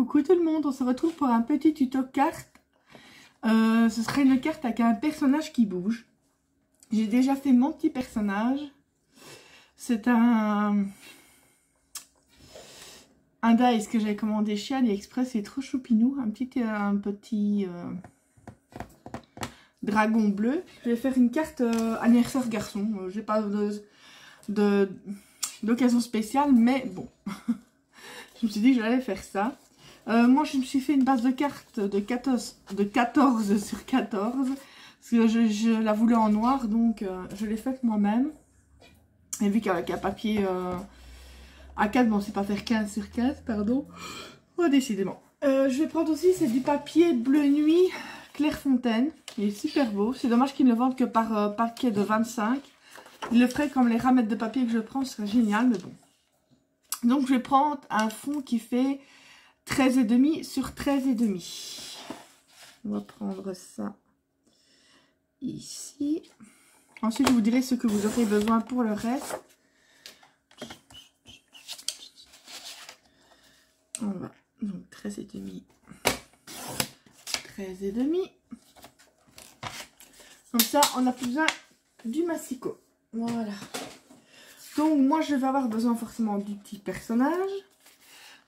coucou tout le monde, on se retrouve pour un petit tuto carte. Ce serait une carte avec un personnage qui bouge. J'ai déjà fait mon petit personnage. C'est un dice que j'avais commandé chez AliExpress, c'est trop choupinou. Un petit dragon bleu. Je vais faire une carte anniversaire garçon. J'ai pas d'occasion spéciale, mais bon. Je me suis dit que j'allais faire ça. Moi, je me suis fait une base de cartes de 14 sur 14. Parce que je la voulais en noir, donc je l'ai faite moi-même. Et vu qu'avec un papier A4, bon, c'est pas faire 15 sur 15, pardon. Oh, décidément. Je vais prendre aussi, c'est du papier bleu nuit Clairefontaine. Il est super beau. C'est dommage qu'ils ne le vendent que par paquet de 25. Il le ferait comme les ramettes de papier que je prends, ce serait génial, mais bon. Donc, je vais prendre un fond qui fait 13,5 sur 13,5. On va prendre ça ici. Ensuite, je vous dirai ce que vous aurez besoin pour le reste. On va donc 13,5. 13,5. Comme ça, on n'a plus besoin du massicot. Voilà. Donc, moi, je vais avoir besoin forcément du petit personnage,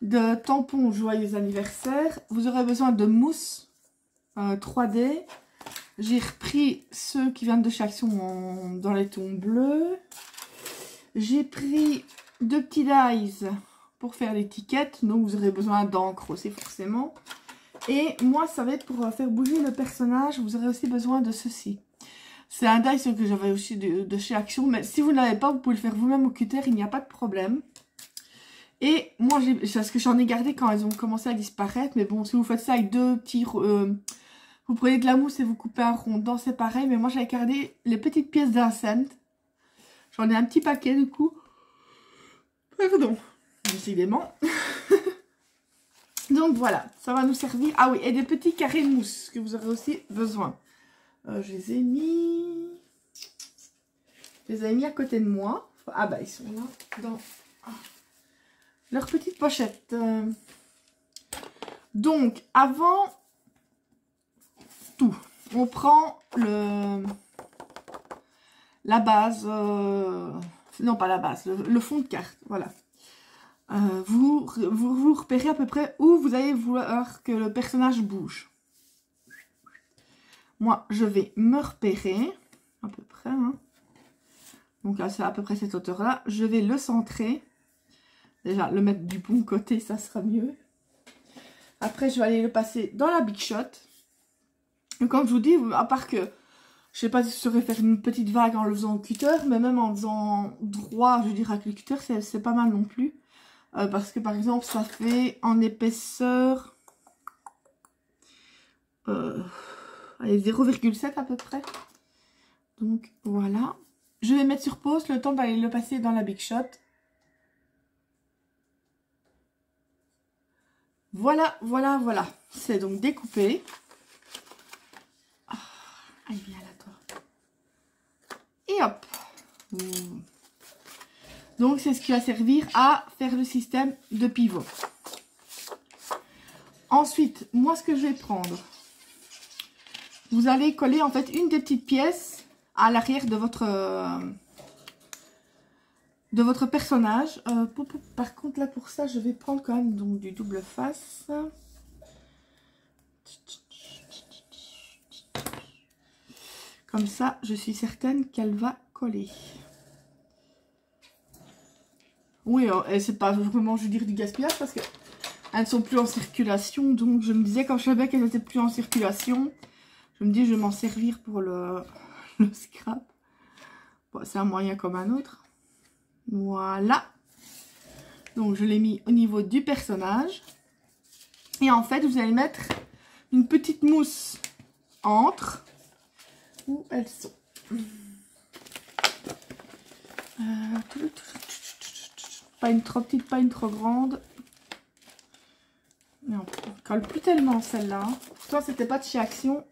de tampons joyeux anniversaire. Vous aurez besoin de mousse 3D. J'ai repris ceux qui viennent de chez Action dans les tons bleus. J'ai pris 2 petits dies pour faire l'étiquette. Donc, vous aurez besoin d'encre aussi, forcément. Et moi, ça va être pour faire bouger le personnage. Vous aurez aussi besoin de ceci. C'est un dice que j'avais aussi de chez Action. Mais si vous ne l'avez pas, vous pouvez le faire vous-même au cutter. Il n'y a pas de problème. Et moi, parce que j'en ai gardé quand elles ont commencé à disparaître. Mais bon, si vous faites ça avec 2 petits... vous prenez de la mousse et vous coupez un rondin, c'est pareil. Mais moi, j'avais gardé les petites pièces d'un cent. J'en ai un petit paquet, du coup. Pardon. Décidément. Donc, voilà. Ça va nous servir. Ah oui, et des petits carrés de mousse que vous aurez aussi besoin. Je les ai mis... Je les ai mis à côté de moi. Ah bah, ils sont là, dans leur petite pochette. Donc, avant tout, on prend la base... non, pas la base, le fond de carte, voilà. Vous repérez à peu près où vous allez vouloir que le personnage bouge. Moi, je vais me repérer, à peu près. Hein. Donc là, c'est à peu près cette hauteur-là. Je vais le centrer. Déjà, le mettre du bon côté, ça sera mieux. Après, je vais aller le passer dans la Big Shot. Et comme je vous dis, à part que, je sais pas si je saurais faire une petite vague en le faisant au cutter, mais même en faisant droit, je dirais avec le cutter, c'est pas mal non plus. Parce que, par exemple, ça fait en épaisseur... allez, 0,7 à peu près. Donc, voilà. Je vais mettre sur pause le temps d'aller le passer dans la Big Shot. Voilà, voilà, voilà. C'est donc découpé. Ah, allez, viens là, toi. Et hop. Donc, c'est ce qui va servir à faire le système de pivot. Ensuite, moi, ce que je vais prendre... Vous allez coller en fait une des petites pièces à l'arrière de votre personnage. Par contre là pour ça je vais prendre quand même donc du double face. Comme ça je suis certaine qu'elle va coller. Oui, c'est pas vraiment je veux dire du gaspillage parce que elles ne sont plus en circulation. Donc je me disais quand je savais qu'elles n'étaient plus en circulation. Je me dis, je vais m'en servir pour le scrap. Bon, c'est un moyen comme un autre. Voilà. Donc, je l'ai mis au niveau du personnage. Et en fait, vous allez mettre une petite mousse entre. Où elles sont. Pas une trop petite, pas une trop grande. Non, on ne colle plus tellement celle-là. Pourtant, c'était pas de chez Action.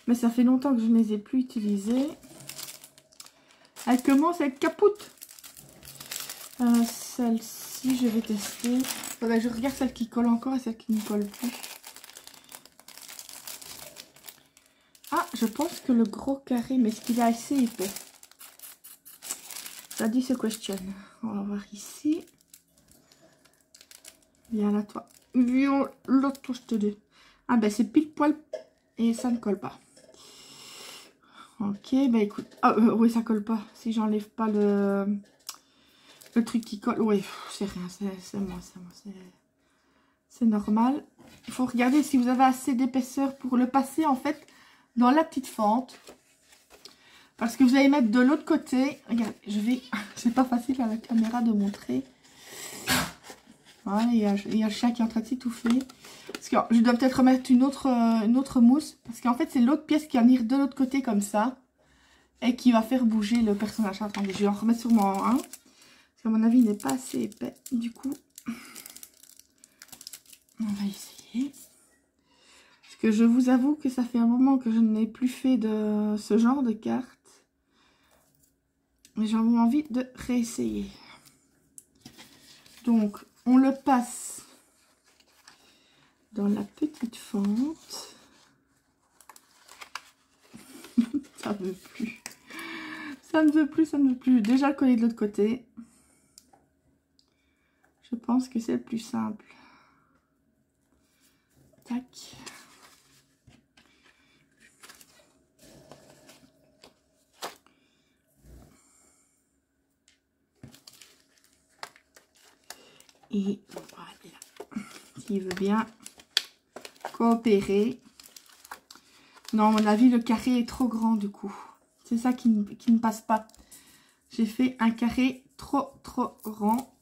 Mais ça fait longtemps que je ne les ai plus utilisées. Elle commence à être capoute. Celle-ci. ici, je vais tester. Faudrait que je regarde celle qui colle encore et celle qui ne colle plus. Ah, je pense que le gros carré, mais est-ce qu'il est assez épais? Ça dit se question. On va voir ici. Viens là, toi. Viens là, toi, je te dis. Ah ben, c'est pile poil et ça ne colle pas. Ok, ben écoute. Ah, oui, ça colle pas. Si j'enlève pas le truc qui colle. Oui, c'est rien, c'est moi. C'est normal. Il faut regarder si vous avez assez d'épaisseur pour le passer, en fait, dans la petite fente. Parce que vous allez mettre de l'autre côté. Regardez, c'est pas facile à la caméra de montrer. Voilà, il y a le chat qui est en train de s'étouffer. Parce que je dois peut-être remettre une autre mousse. Parce qu'en fait, c'est l'autre pièce qui va venir de l'autre côté comme ça. Et qui va faire bouger le personnage. Attendez, je vais en remettre sûrement un. Parce qu'à mon avis, il n'est pas assez épais. Du coup, on va essayer. Parce que je vous avoue que ça fait un moment que je n'ai plus fait de ce genre de carte. Mais j'ai envie de réessayer. Donc, on le passe dans la petite fente. Ça ne veut plus. Ça ne veut plus, ça ne veut plus. Déjà le coller de l'autre côté. Je pense que c'est le plus simple. Tac. Et voilà. S'il veut bien coopérer. Non, à mon avis, le carré est trop grand du coup. C'est ça qui ne passe pas. J'ai fait un carré trop grand.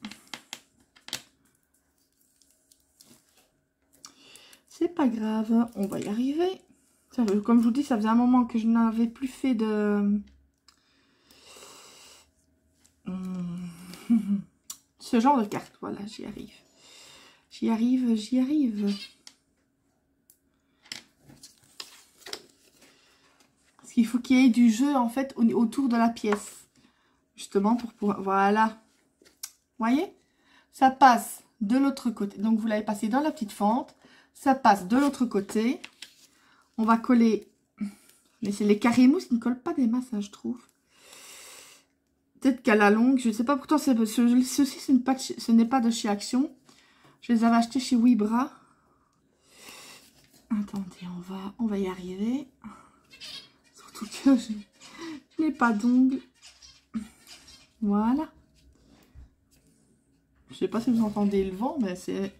C'est pas grave, on va y arriver. Ça, comme je vous dis, ça faisait un moment que je n'avais plus fait de... ce genre de carte. Voilà, j'y arrive. J'y arrive, j'y arrive. Parce qu'il faut qu'il y ait du jeu, en fait, autour de la pièce. Justement, pour pouvoir... Voilà. Vous voyez? Ça passe de l'autre côté. Donc, vous l'avez passé dans la petite fente. Ça passe de l'autre côté. On va coller... Mais c'est les carrés mousse qui ne collent pas des masses, hein, je trouve. Peut-être qu'à la longue, je ne sais pas. Pourtant, ceci, ce n'est pas de chez Action. Je les avais achetés chez Wibra. Attendez, on va y arriver. Surtout que je n'ai pas d'ongles. Voilà. Je ne sais pas si vous entendez le vent, mais c'est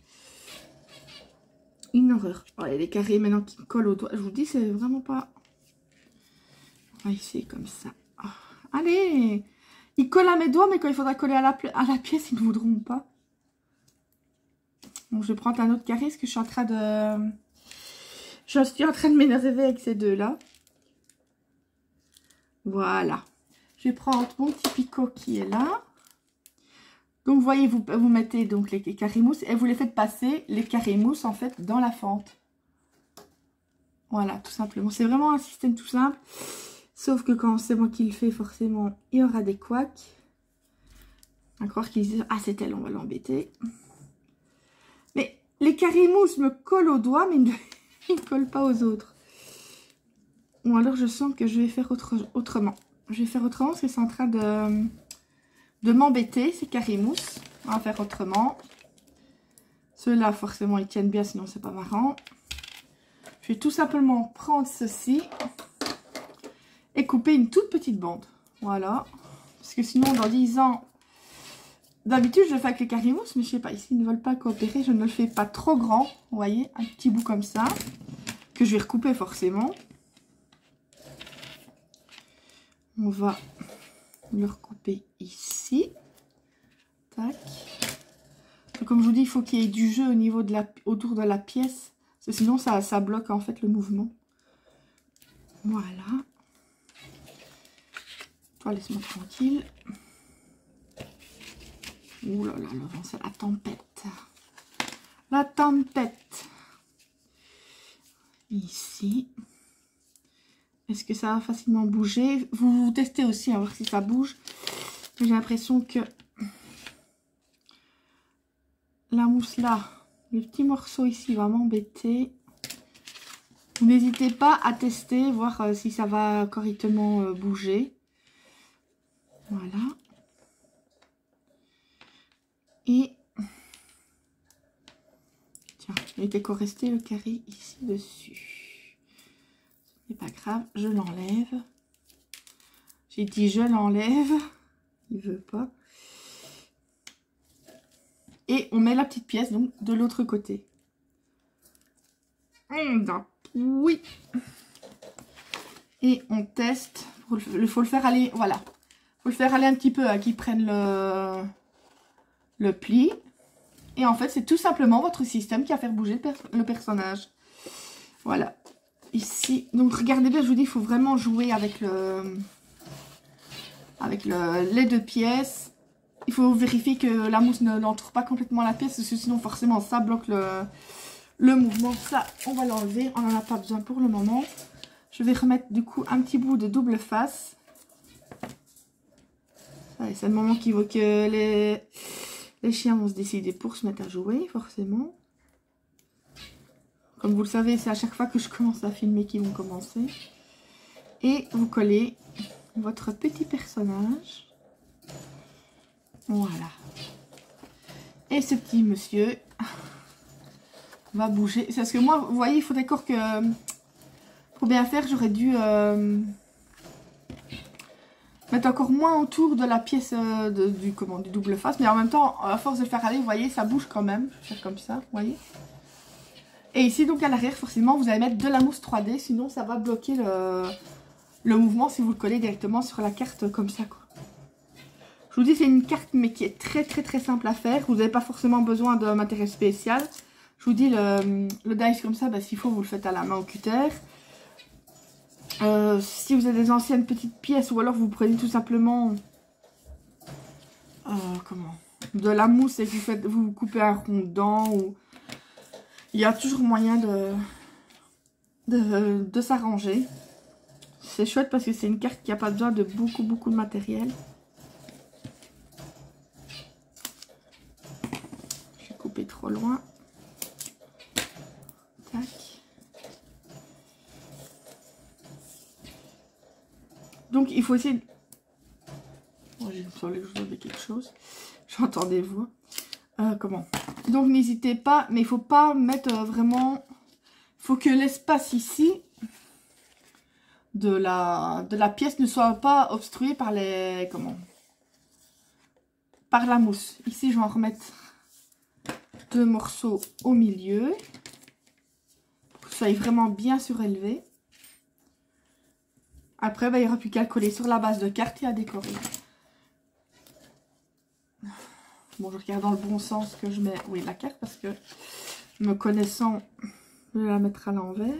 une horreur. Voilà, les carrés maintenant qui collent au doigt. Je vous dis, c'est vraiment pas... On va essayer comme ça. Oh, allez! Ils collent à mes doigts, mais quand il faudra coller à la pièce, ils ne voudront pas. Donc, je prends un autre carré, parce que je suis en train de... Je suis en train de m'énerver avec ces deux-là. Voilà. Je vais prendre mon petit picot qui est là. Donc, vous voyez, vous mettez donc les carrés mousse et vous les faites passer, les carrés mousse, en fait, dans la fente. Voilà, tout simplement. C'est vraiment un système tout simple. Sauf que quand c'est moi qui le fais, forcément, il y aura des couacs. À croire qu'ils disent, ah, c'est elle, on va l'embêter. Mais les carrés mousse me collent aux doigts, mais ils ne collent pas aux autres. Ou alors, je sens que je vais faire autrement. Je vais faire autrement parce que c'est en train de m'embêter, ces carrés mousse. On va faire autrement. Ceux-là, forcément, ils tiennent bien, sinon c'est pas marrant. Je vais tout simplement prendre ceci et couper une toute petite bande. Voilà. Parce que sinon, dans 10 ans, d'habitude, je le fais avec les carrés mousse, mais je sais pas, ici, ils ne veulent pas coopérer. Je ne le fais pas trop grand. Vous voyez, un petit bout comme ça, que je vais recouper forcément. On va le recouper ici. Tac. Donc, comme je vous dis, il faut qu'il y ait du jeu au niveau de autour de la pièce. Parce que sinon, ça bloque en fait le mouvement. Voilà. Toi, laisse-moi tranquille. Ouh là là, le vent, c'est la tempête. La tempête. Ici. Est-ce que ça va facilement bouger? Vous testez aussi, à voir si ça bouge. J'ai l'impression que la mousse là, le petit morceau ici va m'embêter. N'hésitez pas à tester, voir si ça va correctement bouger. Voilà. Et tiens, il était encore resté le carré ici dessus. Ce n'est pas grave, je l'enlève. J'ai dit je l'enlève. Il veut pas. Et on met la petite pièce donc de l'autre côté. Oui. Et on teste. Il faut le faire aller. Voilà. Il faut le faire aller un petit peu à qu'il prenne le pli. Et en fait, c'est tout simplement votre système qui va faire bouger le personnage. Voilà. Ici. Donc, regardez bien, je vous dis, il faut vraiment jouer avec les deux pièces. Il faut vérifier que la mousse n'entoure pas complètement la pièce, parce que sinon, forcément, ça bloque le mouvement. Ça, on va l'enlever. On n'en a pas besoin pour le moment. Je vais remettre, du coup, un petit bout de double face. C'est le moment qu'il faut que les chiens vont se décider pour se mettre à jouer, forcément. Comme vous le savez, c'est à chaque fois que je commence à filmer qu'ils vont commencer. Et vous collez votre petit personnage. Voilà. Et ce petit monsieur va bouger. C'est parce que moi, vous voyez, il faut d'accord que... Pour bien faire, j'aurais dû... mettre encore moins autour de la pièce du double face. Mais en même temps, à force de le faire aller, vous voyez, ça bouge quand même. Je vais faire comme ça, vous voyez. Et ici, donc à l'arrière, forcément, vous allez mettre de la mousse 3D. Sinon, ça va bloquer le mouvement si vous le collez directement sur la carte comme ça, quoi. Je vous dis, c'est une carte, mais qui est très, très, très simple à faire. Vous n'avez pas forcément besoin de matériel spécial. Je vous dis, le dice comme ça, bah, s'il faut, vous le faites à la main au cutter. Si vous avez des anciennes petites pièces, ou alors vous prenez tout simplement de la mousse et que vous coupez un rond dedans, ou il y a toujours moyen de s'arranger. C'est chouette parce que c'est une carte qui n'a pas besoin de beaucoup de matériel. J'ai coupé trop loin. Tac. Donc, il faut essayer... Oh, j'ai semblé que je vous avais quelque chose. J'entends des voix. Donc, n'hésitez pas. Mais il ne faut pas mettre vraiment... Il faut que l'espace ici de la pièce ne soit pas obstrué par les... Par la mousse. Ici, je vais en remettre 2 morceaux au milieu. Pour que ça soit vraiment bien surélevé. Après, bah, il n'y aura plus qu'à le coller sur la base de carte et à décorer. Bon, je regarde dans le bon sens que je mets... Oui, la carte, parce que me connaissant, je vais la mettre à l'envers.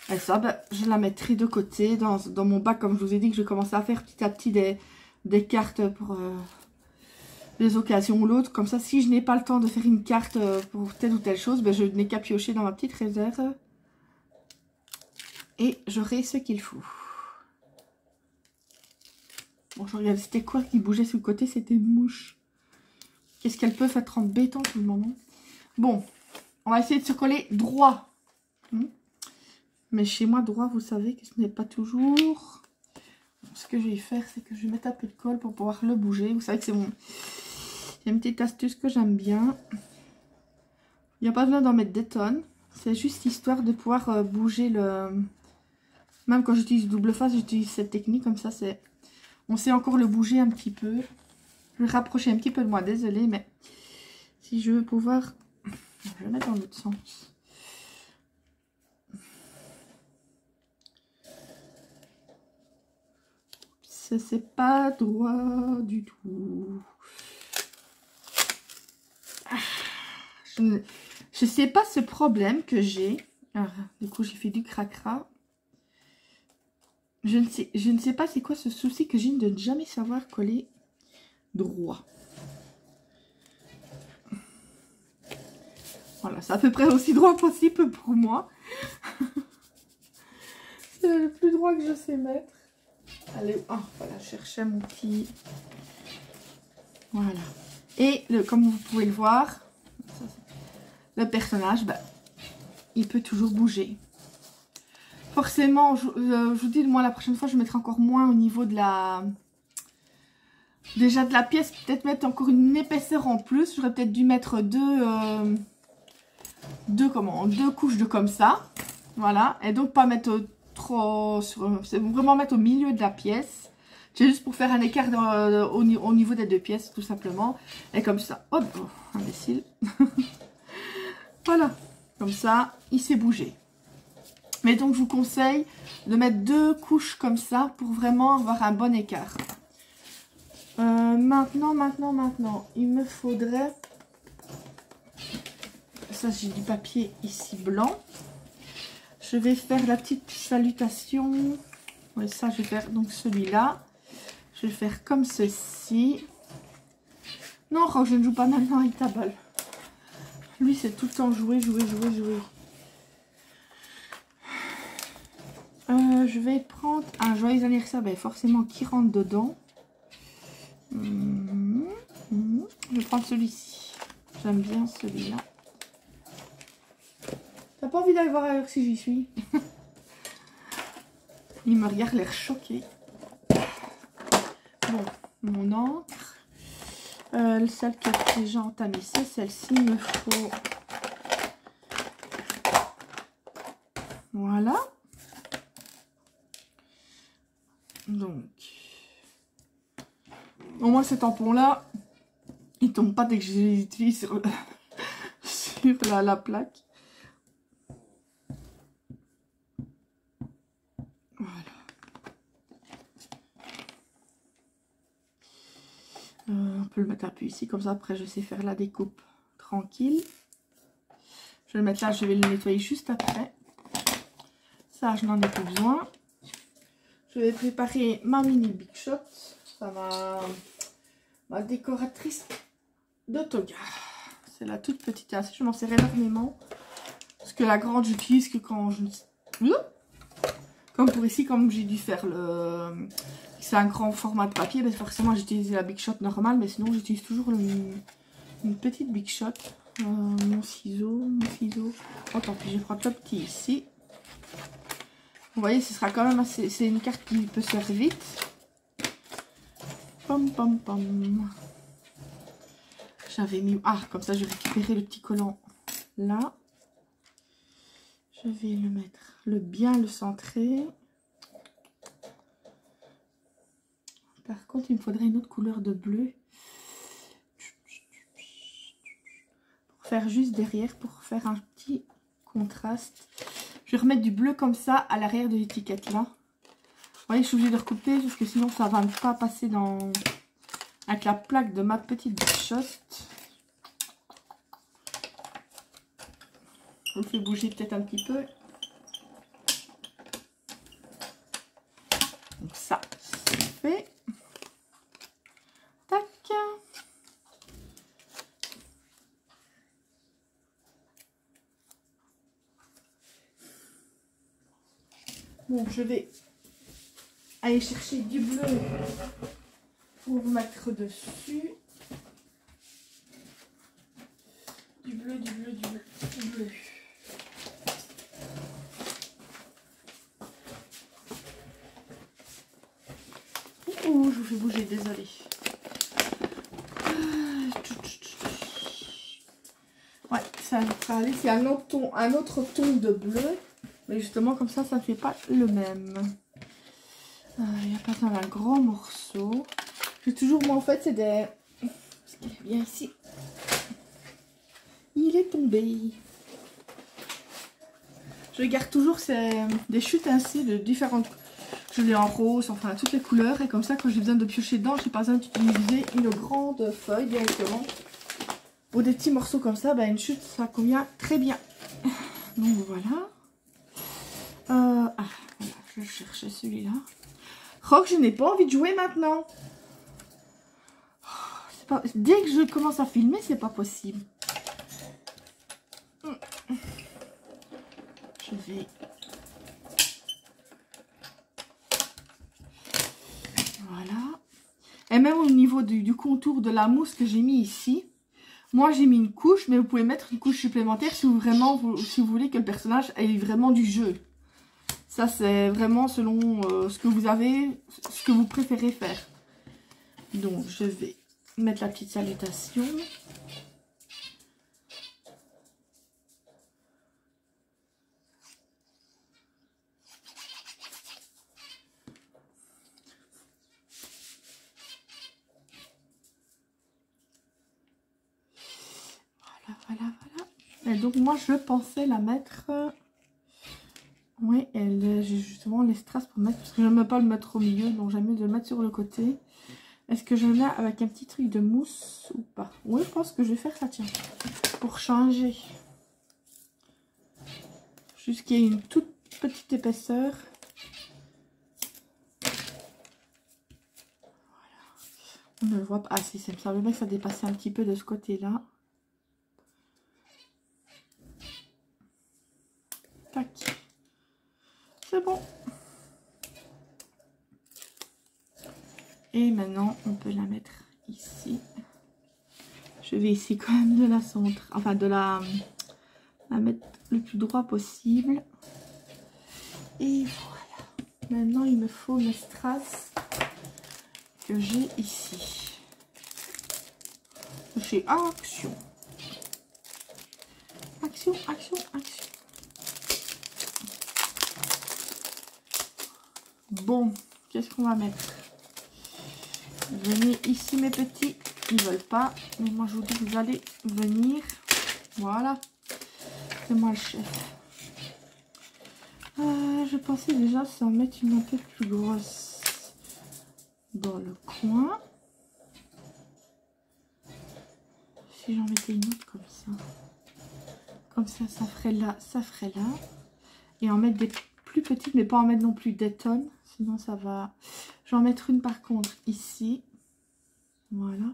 Et ça, bah, je la mettrai de côté dans mon bac, comme je vous ai dit que je vais commencer à faire petit à petit des cartes pour des occasions ou l'autre. Comme ça, si je n'ai pas le temps de faire une carte pour telle ou telle chose, bah, je n'ai qu'à piocher dans ma petite réserve. Et j'aurai ce qu'il faut. Bon, je regarde, c'était quoi qui bougeait sur le côté? C'était une mouche. Qu'est-ce qu'elles peuvent être embêtantes tout le moment. Bon, on va essayer de se coller droit. Mais chez moi, droit, vous savez que ce n'est pas toujours. Ce que je vais faire, c'est que je vais mettre un peu de colle pour pouvoir le bouger. Vous savez que c'est une petite astuce que j'aime bien. Il n'y a pas besoin d'en mettre des tonnes. C'est juste histoire de pouvoir bouger le... Même quand j'utilise double face, j'utilise cette technique. Comme ça, c'est... On sait encore le bouger un petit peu. Je vais rapprocher un petit peu de moi, désolée. Mais si je veux pouvoir... Je vais le mettre dans l'autre sens. C'est pas droit du tout. Je sais pas ce problème que j'ai. Du coup, j'ai fait du cracra. Je ne sais pas c'est quoi ce souci que j'ai de ne jamais savoir coller droit. Voilà, c'est à peu près aussi droit possible pour moi. C'est le plus droit que je sais mettre. Allez, voilà, je cherchais mon petit Voilà. Et comme vous pouvez le voir, le personnage, ben, il peut toujours bouger. Forcément, je vous dis, moi la prochaine fois, je mettrai encore moins au niveau de la... Déjà de la pièce, peut-être mettre encore une épaisseur en plus. J'aurais peut-être dû mettre deux couches de comme ça. Voilà. Et donc pas mettre trop sur... C'est vraiment mettre au milieu de la pièce. C'est juste pour faire un écart au niveau des deux pièces, tout simplement. Et comme ça, oh, imbécile. Voilà, comme ça, il s'est bougé. Mais donc, je vous conseille de mettre 2 couches comme ça pour vraiment avoir un bon écart. Maintenant, il me faudrait... Ça, j'ai du papier ici blanc. Je vais faire la petite salutation. Oui, ça, je vais faire donc celui-là. Je vais le faire comme ceci. Non, Roche, je ne joue pas maintenant avec ta balle. Lui, c'est tout le temps jouer. Je vais prendre un joyeux anniversaire, ben forcément qui rentre dedans. Je vais prendre celui-ci. J'aime bien celui-là. T'as pas envie d'aller voir ailleurs si j'y suis? Il me regarde l'air choqué. Bon, mon encre. Celle qui est déjà entamée, c'est celle-ci. Il me faut... Voilà. Donc... Au moins ces tampons-là, ils tombent pas dès que je les utilise sur, sur la plaque. On peut le mettre un peu ici, comme ça après je sais faire la découpe tranquille. Je vais le mettre là, je vais le nettoyer juste après. Ça, je n'en ai plus besoin. Je vais préparer ma mini Big Shot. Ça ma décoratrice de toga. C'est la toute petite. Je m'en sers énormément. Parce que la grande, j'utilise que quand je... Comme pour ici, comme j'ai dû faire le... C'est un grand format de papier, mais forcément j'ai utilisé la Big Shot normale, mais sinon j'utilise toujours une petite Big Shot. Mon ciseau. Oh, tant pis, je vais prendre le petit ici. Vous voyez, ce sera quand même assez... C'est une carte qui peut se faire vite. Pom pom pom. J'avais mis... Ah, comme ça je vais récupérer le petit collant là. Je vais le mettre, bien le centrer. Par contre, il me faudrait une autre couleur de bleu. Pour faire juste derrière, pour faire un petit contraste. Je vais remettre du bleu comme ça à l'arrière de l'étiquette là. Vous voyez, je suis obligée de recouper parce que sinon ça ne va pas passer dans... avec la plaque de ma petite Big Shot. Je le fais bouger peut-être un petit peu. Donc ça, c'est fait. Tac. Bon, je vais aller chercher du bleu pour mettre dessus. Du bleu. Ouh, je vous fais bouger, désolé. Ouais, ça va aller. C'est un autre ton de bleu. Mais justement, comme ça ne fait pas le même. Il n'y a pas besoin d'un grand morceau. J'ai toujours, moi en fait, c'est des... Parce qu'il est bien ici. Il est tombé. Je garde toujours des chutes ainsi de différentes... Je l'ai en rose, enfin toutes les couleurs. Et comme ça, quand j'ai besoin de piocher dedans, j'ai pas besoin d'utiliser une grande feuille directement. Pour des petits morceaux comme ça, une chute, ça convient très bien. Donc voilà. Voilà, je cherchais celui-là. Rock, je n'ai pas envie de jouer maintenant. Dès que je commence à filmer, c'est pas possible. Je vais... Voilà. Et même au niveau du contour de la mousse que j'ai mis ici. Moi, j'ai mis une couche, mais vous pouvez mettre une couche supplémentaire si vous voulez que le personnage ait vraiment du jeu. Ça, c'est vraiment selon ce que vous avez, ce que vous préférez faire. Donc, je vais mettre la petite salutation. Voilà. Et donc, moi, je pensais la mettre... Oui, j'ai justement les strass pour mettre, parce que je n'aime pas le mettre au milieu, donc j'aime mieux de le mettre sur le côté. Est-ce que je le mets avec un petit truc de mousse ou pas? Oui, je pense que je vais faire ça, tiens, pour changer. Juste qu'il y ait une toute petite épaisseur. Voilà. On ne le voit pas. Ah si, ça me semble bien que ça dépassait un petit peu de ce côté-là. Tac. C'est bon. Et maintenant, on peut la mettre ici. Je vais essayer quand même de la centrer, enfin de la mettre le plus droit possible. Et voilà. Maintenant, il me faut mes strass que j'ai ici. J'ai Action. Action. Bon, qu'est-ce qu'on va mettre? Venez ici mes petits, ils veulent pas, mais moi je vous dis que vous allez venir. Voilà, c'est moi le chef. Je pensais déjà s'en mettre une un peu plus grosse dans le coin. Si j'en mettais une autre comme ça, ça ferait là, ça ferait là. Et en mettre des plus petites, mais pas en mettre non plus des tonnes, sinon ça va... Je vais en mettre une par contre ici. Voilà.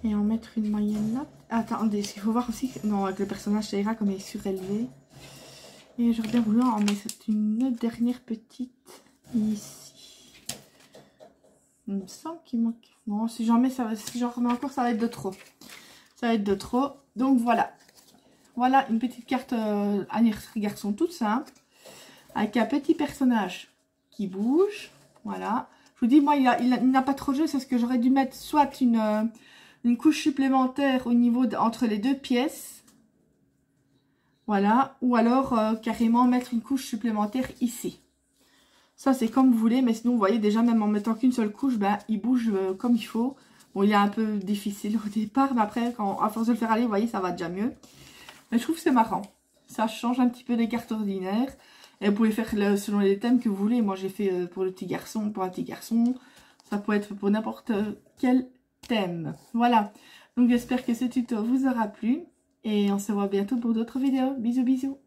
Et en mettre une moyenne là. Attendez, il faut voir aussi que... Non, avec le personnage, ça ira comme il est surélevé. Et j'aurais bien voulu en mettre une dernière petite ici. Il me semble qu'il manque... Non, si j'en mets, si j'en remets encore, ça va être de trop. Ça va être de trop. Donc voilà. Voilà une petite carte anniversaire garçon toute simple. Avec un petit personnage qui bouge. Voilà. Je vous dis, moi, il n'a pas trop de jeu. C'est ce que j'aurais dû mettre soit une couche supplémentaire au niveau entre les deux pièces. Voilà. Ou alors, carrément, mettre une couche supplémentaire ici. Ça, c'est comme vous voulez. Mais sinon, vous voyez, déjà, même en mettant qu'une seule couche, ben, il bouge comme il faut. Bon, il est un peu difficile au départ. Mais après, à force de le faire aller, vous voyez, ça va déjà mieux. Mais je trouve que c'est marrant. Ça change un petit peu des cartes ordinaires. Et vous pouvez faire selon les thèmes que vous voulez. Moi, j'ai fait pour le petit garçon, pour un petit garçon. Ça peut être pour n'importe quel thème. Voilà. Donc, j'espère que ce tuto vous aura plu. Et on se voit bientôt pour d'autres vidéos. Bisous, bisous.